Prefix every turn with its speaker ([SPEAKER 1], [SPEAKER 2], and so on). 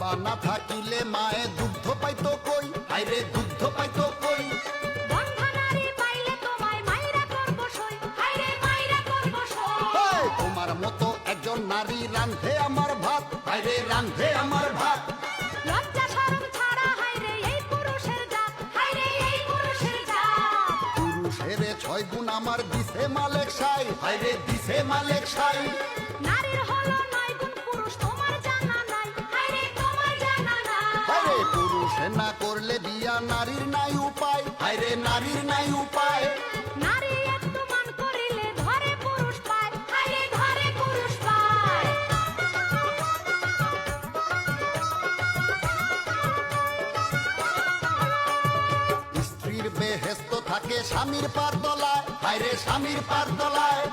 [SPEAKER 1] বাবা না থাকিলে মায়ে দুগ্ধ পাইতো কই, হায়রে দুগ্ধ পাইতো কই।
[SPEAKER 2] বন্ধা নারী পাইলে তোমায় মাইরা করব সই, হায়রে মাইরা করব সই।
[SPEAKER 1] তোমার মতো একজন নারী রান্ধে আমার ভাত, হায়রে রান্ধে আমার ভাত।
[SPEAKER 2] লজ্জা শরম ছাড়া হায়রে এই পুরুষের জাত, হায়রে এই পুরুষের জাত।
[SPEAKER 1] পুরুষের 6 গুণ আমার দিছে মালেক সাই, হায়রে দিছে মালেক সাই।
[SPEAKER 2] নারীর হলো 9 গুণ পুরুষ তোমার জানা নাই, হায়রে তোমার জানা নাই।
[SPEAKER 1] হায়রে পুরুষে না করলে বিয়া নারীর নাই উপায়, হায়রে নারীর নাই উপায়।
[SPEAKER 2] নারী একটু মান করিলে ধরে পুরুষ পায়, হায়রে ধরে পুরুষ পায়।
[SPEAKER 1] স্ত্রীর বেহেস্ত থাকে স্বামীর পার তলায়, হায়রে স্বামীর পার তলায়।